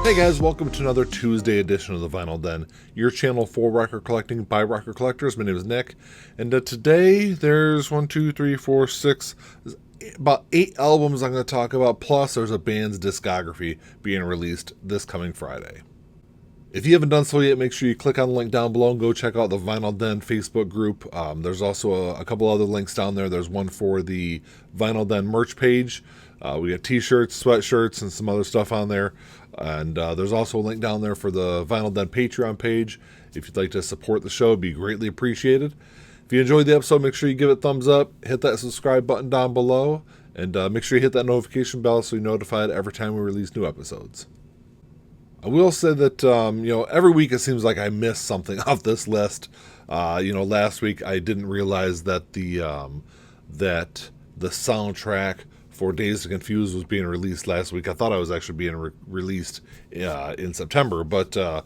Hey guys, welcome to another Tuesday edition of the Vinyl Den, your channel for record collecting by record collectors. My name is Nick, and today there's about 8 albums I'm going to talk about, plus there's a band's discography being released this coming Friday. If you haven't done so yet, make sure you click on the link down below and go check out the Vinyl Den Facebook group. There's also a couple other links down there. There's one for the Vinyl Den merch page. We got t-shirts, sweatshirts, and some other stuff on there. And there's also a link down there for the Vinyl Den Patreon page. If you'd like to support the show, it'd be greatly appreciated. If you enjoyed the episode, make sure you give it a thumbs up, hit that subscribe button down below, and make sure you hit that notification bell so you're notified every time we release new episodes. I will say that, every week it seems like I miss something off this list. Last week I didn't realize that the soundtrack for Dazed and Confused was being released last week. I thought I was actually being released in September, but it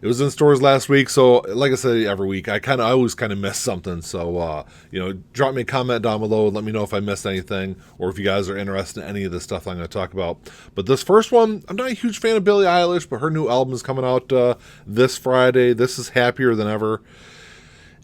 was in stores last week. So, like I said, every week I always miss something. So, drop me a comment down below and let me know if I missed anything or if you guys are interested in any of the stuff I'm going to talk about. But this first one, I'm not a huge fan of Billie Eilish, but her new album is coming out this Friday. This is Happier Than Ever.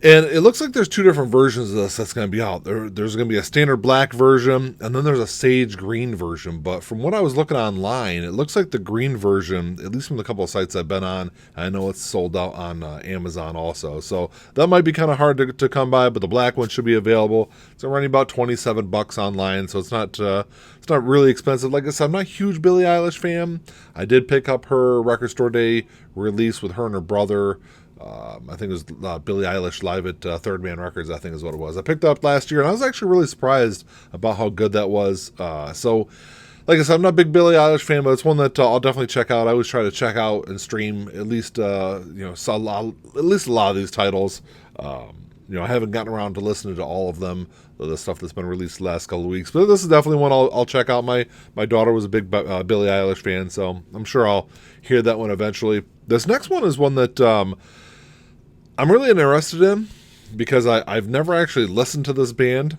And it looks like there's 2 different versions of this that's going to be out. There's going to be a standard black version, and then there's a sage green version. But from what I was looking online, it looks like the green version, at least from the couple of sites I've been on, I know it's sold out on Amazon also. So that might be kind of hard to come by, but the black one should be available. It's running about $27 online, so it's not really expensive. Like I said, I'm not a huge Billie Eilish fan. I did pick up her Record Store Day release with her and her brother. I think it was Billie Eilish live at Third Man Records, I think is what it was. I picked it up last year, and I was actually really surprised about how good that was. So, like I said, I'm not a big Billie Eilish fan, but it's one that I'll definitely check out. I always try to check out and stream at least a lot of these titles. I haven't gotten around to listening to all of them, the stuff that's been released the last couple of weeks. But this is definitely one I'll check out. My daughter was a big Billie Eilish fan, so I'm sure I'll hear that one eventually. This next one is one that I'm really interested in because I've never actually listened to this band.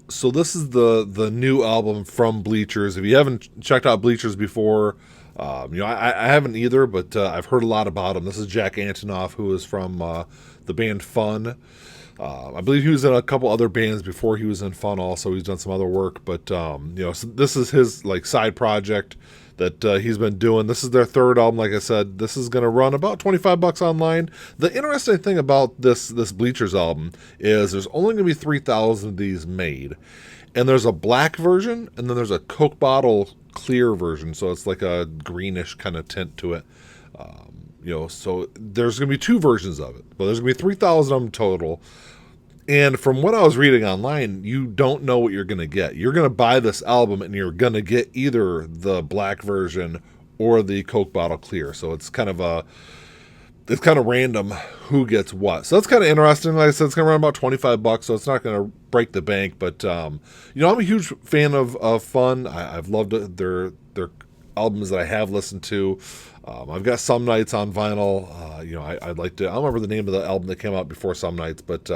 So this is the new album from Bleachers. If you haven't checked out Bleachers before, I haven't either, but I've heard a lot about them. This is Jack Antonoff, who is from the band Fun. I believe he was in a couple other bands before he was in Fun also. He's done some other work, but so this is his side project that he's been doing. This is their third album. Like I said, this is going to run about $25 online. The interesting thing about this Bleachers album is there's only going to be 3,000 of these made. And there's a black version, and then there's a Coke bottle clear version. So it's like a greenish kind of tint to it. So there's going to be 2 versions of it. But there's going to be 3,000 of them total. And from what I was reading online, you don't know what you're going to get. You're going to buy this album, and you're going to get either the black version or the Coke bottle clear. So it's kind of random who gets what. So that's kind of interesting. Like I said, it's going to run about $25, so it's not going to break the bank. But I'm a huge fan of Fun. I've loved their albums that I have listened to. I've got Some Nights on vinyl. I'd like to. I don't remember the name of the album that came out before Some Nights, but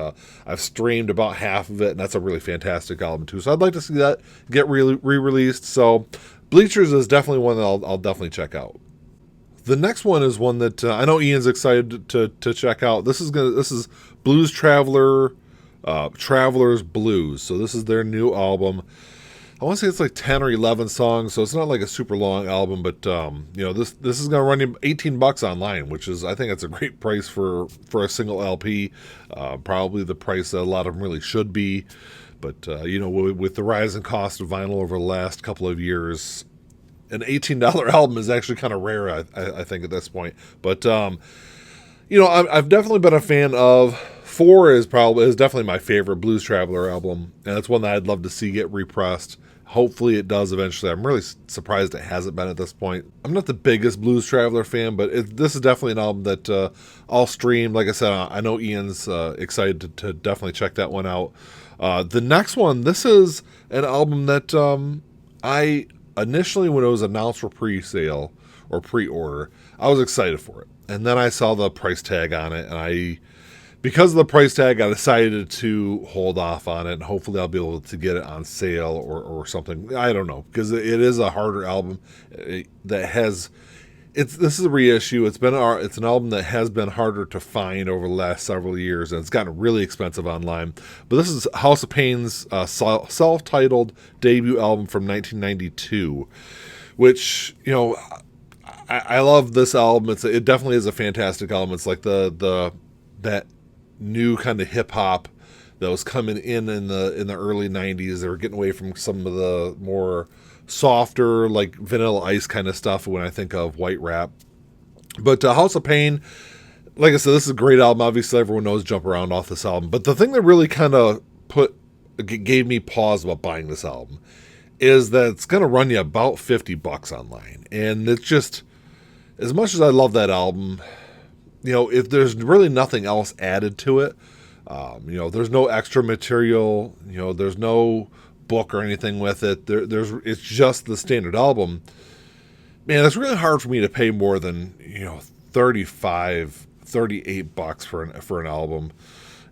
I've streamed about half of it, and that's a really fantastic album too. So I'd like to see that get re-released. So Bleachers is definitely one that I'll definitely check out. The next one is one that I know Ian's excited to check out. This is Blues Traveler, Traveler's Blues. So this is their new album. I want to say it's like 10 or 11 songs, so it's not like a super long album, but this is going to run you $18 online, which is, I think that's a great price for a single LP. Probably the price that a lot of them really should be, but with the rising cost of vinyl over the last couple of years, an $18 album is actually kind of rare, I think, at this point. But I've definitely been a fan of. 4 is definitely my favorite Blues Traveler album, and it's one that I'd love to see get repressed. Hopefully it does eventually. I'm really surprised it hasn't been at this point. I'm not the biggest Blues Traveler fan, but this is definitely an album that I'll stream. Like I said, I know Ian's excited to definitely check that one out. The next one, this is an album that I initially, when it was announced for pre-sale or pre-order, I was excited for it. And then I saw the price tag on it, and because of the price tag, I decided to hold off on it, and hopefully I'll be able to get it on sale or something. I don't know, because it is a harder album that has This is a reissue. It's an album that has been harder to find over the last several years, and it's gotten really expensive online. But this is House of Pain's self-titled debut album from 1992, which, you know, I love this album. It definitely is a fantastic album. It's like that new kind of hip hop that was coming in the early 90s. They were getting away from some of the more softer, like Vanilla Ice kind of stuff when I think of white rap. But House of Pain, like I said, this is a great album. Obviously, everyone knows Jump Around off this album. But the thing that really kind of gave me pause about buying this album is that it's going to run you about $50 online. And it's just, as much as I love that album, you know, if there's really nothing else added to it, you know, there's no extra material, you know, there's no book or anything with it. It's just the standard album. Man, it's really hard for me to pay more than, you know, $38 for an album.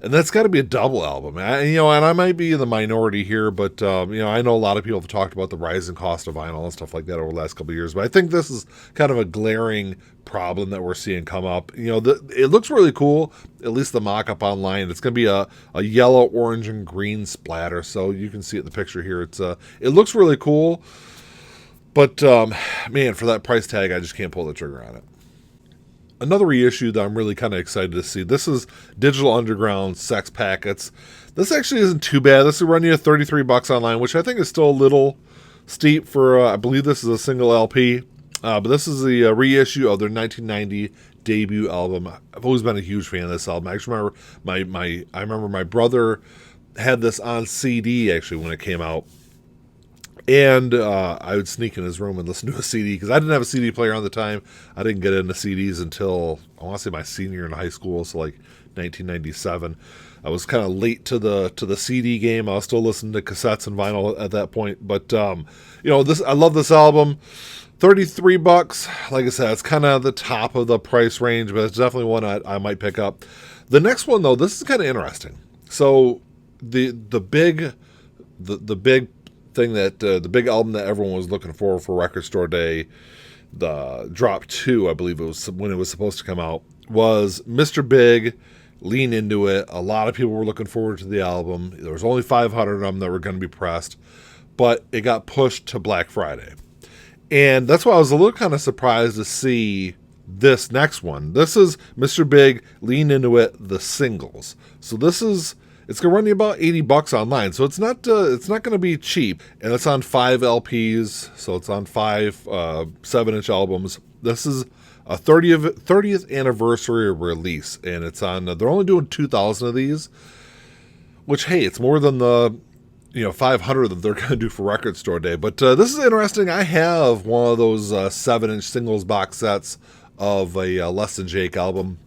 And that's got to be a double album. You know, and I might be in the minority here, but, you know, I know a lot of people have talked about the rising cost of vinyl and stuff like that over the last couple of years. But I think this is kind of a glaring problem that we're seeing come up. You know, it looks really cool, at least the mock-up online. It's going to be a yellow, orange, and green splatter. So you can see it in the picture here. It looks really cool. But, man, for that price tag, I just can't pull the trigger on it. Another reissue that I'm really kind of excited to see. This is Digital Underground Sex Packets. This actually isn't too bad. This will run you $33 online, which I think is still a little steep for, I believe this is a single LP. But this is the reissue of their 1990 debut album. I've always been a huge fan of this album. I actually remember I remember my brother had this on CD actually when it came out. And I would sneak in his room and listen to a CD because I didn't have a CD player on the time. I didn't get into CDs until, I want to say, my senior in high school, so like 1997. I was kind of late to the CD game. I was still listening to cassettes and vinyl at that point. But you know, I love this album. $33. Like I said, it's kind of the top of the price range, but it's definitely one I might pick up. The next one though, this is kind of interesting. So the big thing that the big album that everyone was looking for Record Store Day, the Drop 2, I believe it was when it was supposed to come out, was Mr. Big, Lean Into It. A lot of people were looking forward to the album. There was only 500 of them that were going to be pressed, but it got pushed to Black Friday. And that's why I was a little kind of surprised to see this next one. This is Mr. Big, Lean Into It, the singles. So it's going to run you about $80 online. So it's not going to be cheap. And it's on 5 LPs. So it's on 5 7-inch albums. This is a 30th anniversary release. And it's on, they're only doing 2,000 of these. Which, hey, it's more than the 500 that they're going to do for Record Store Day. But this is interesting. I have one of those 7-inch singles box sets of a Less Than Jake album.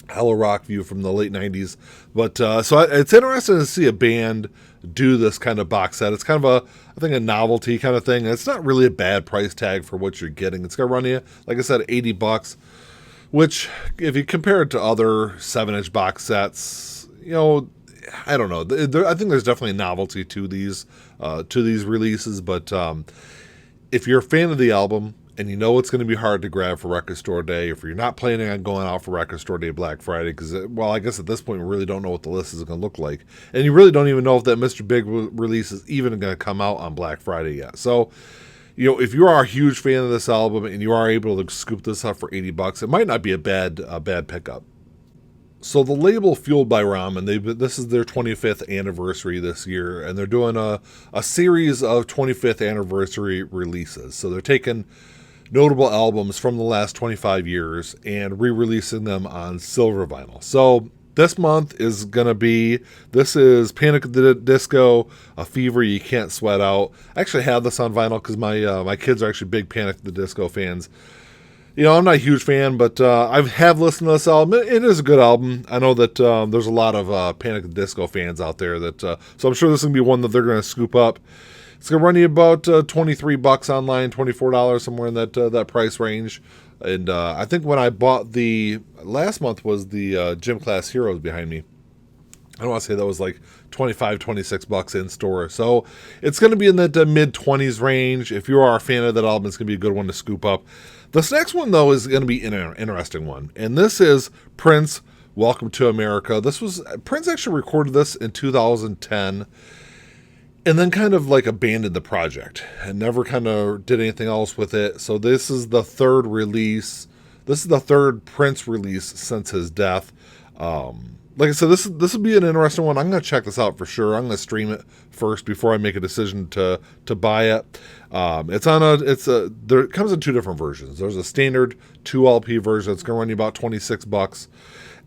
Hello Rock View from the late 90s. But so it's interesting to see a band do this kind of box set. It's kind of I think a novelty kind of thing. It's not really a bad price tag for what you're getting. It's going to run you, like I said, $80, which if you compare it to other 7-inch box sets, you know, I don't know. I think there's definitely a novelty to these releases. But if you're a fan of the album, and you know it's going to be hard to grab for Record Store Day, if you're not planning on going out for Record Store Day Black Friday, because, well, I guess at this point we really don't know what the list is going to look like. And you really don't even know if that Mr. Big release is even going to come out on Black Friday yet. So, you know, if you are a huge fan of this album and you are able to scoop this up for $80, it might not be a bad pickup. So the label Fueled by Ramen, this is their 25th anniversary this year, and they're doing a series of 25th anniversary releases. So they're taking notable albums from the last 25 years and re-releasing them on silver vinyl. So this month is going to be, this is Panic at the Disco, A Fever You Can't Sweat Out. I actually have this on vinyl because my kids are actually big Panic at the Disco fans. You know, I'm not a huge fan, but I have listened to this album. It is a good album. I know that there's a lot of Panic at the Disco fans out there so I'm sure this is going to be one that they're going to scoop up. It's going to run you about $23 online, $24, somewhere in that price range. And I think when I bought last month was the Gym Class Heroes behind me. I want to say that was like 25, 26 bucks in store. So it's going to be in the mid 20s range. If you are a fan of that album, it's going to be a good one to scoop up. This next one, though, is going to be an interesting one. And this is Prince, Welcome to America. Prince actually recorded this in 2010 and then kind of like abandoned the project and never kind of did anything else with it. So this is the third release. This is the third Prince release since his death. Like I said, this will be an interesting one. I'm going to check this out for sure. I'm going to stream it first before I make a decision to buy it. It comes in two different versions. There's a standard 2 LP version. It's going to run you about 26 bucks.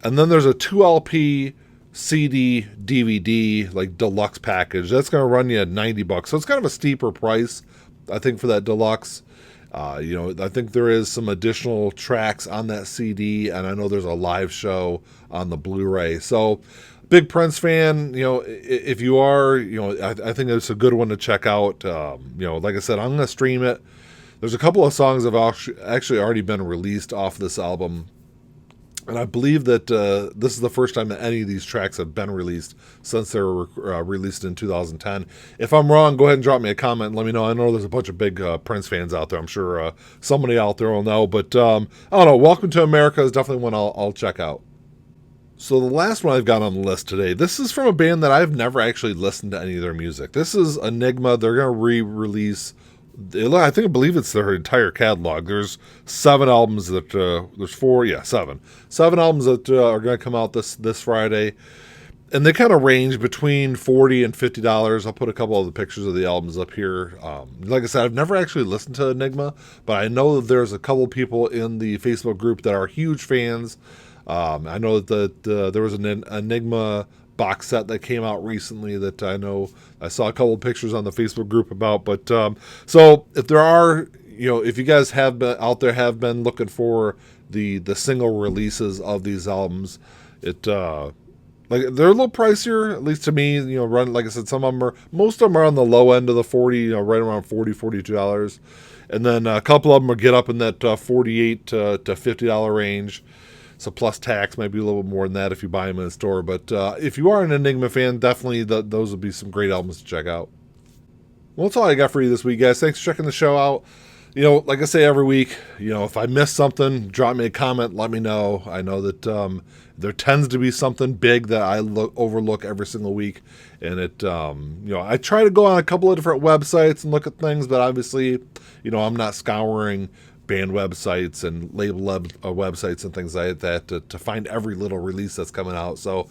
And then there's a 2 LP CD DVD like deluxe package. That's going to run you 90 bucks. So it's kind of a steeper price, I think, for that deluxe. I think there is some additional tracks on that CD, and I know there's a live show on the Blu-ray. So, big Prince fan, if you are, I think it's a good one to check out. Like I said, I'm going to stream it. There's a couple of songs that have actually already been released off this album. And I believe that this is the first time that any of these tracks have been released since they were released in 2010. If I'm wrong, go ahead and drop me a comment and let me know. I know there's a bunch of big Prince fans out there. I'm sure somebody out there will know. But I don't know. Welcome to America is definitely one I'll check out. So the last one I've got on the list today, this is from a band that I've never actually listened to any of their music. This is Enigma. They're going to re-release, I believe it's their entire catalog. There's 7 albums that, seven albums that are going to come out this Friday. And they kind of range between $40 and $50. I'll put a couple of the pictures of the albums up here. Like I said, I've never actually listened to Enigma, but I know that there's a couple people in the Facebook group that are huge fans. I know that there was an Enigma box set that came out recently that I know I saw a couple of pictures on the Facebook group about. But so if there are, if you guys have been out there, have been looking for the single releases of these albums, like they're a little pricier, at least to me. Like I said, most of them are on the low end of the 40, right around $42, and then a couple of them will get up in that $48 to $50 range. So plus tax might be a little bit more than that if you buy them in a store. But if you are an Enigma fan, definitely those would be some great albums to check out. Well, that's all I got for you this week, guys. Thanks for checking the show out. Like I say every week, if I missed something, drop me a comment, let me know. I know that there tends to be something big that I overlook every single week. And I try to go on a couple of different websites and look at things, but obviously, I'm not scouring band websites and label websites and things like that to find every little release that's coming out. So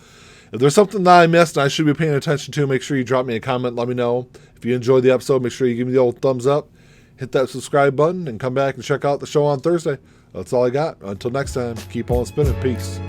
if there's something that I missed and I should be paying attention to, make sure you drop me a comment, let me know. If you enjoyed the episode, make sure you give me the old thumbs up, hit that subscribe button, and come back and check out the show on Thursday. That's all I got. Until next time, keep on spinning. Peace.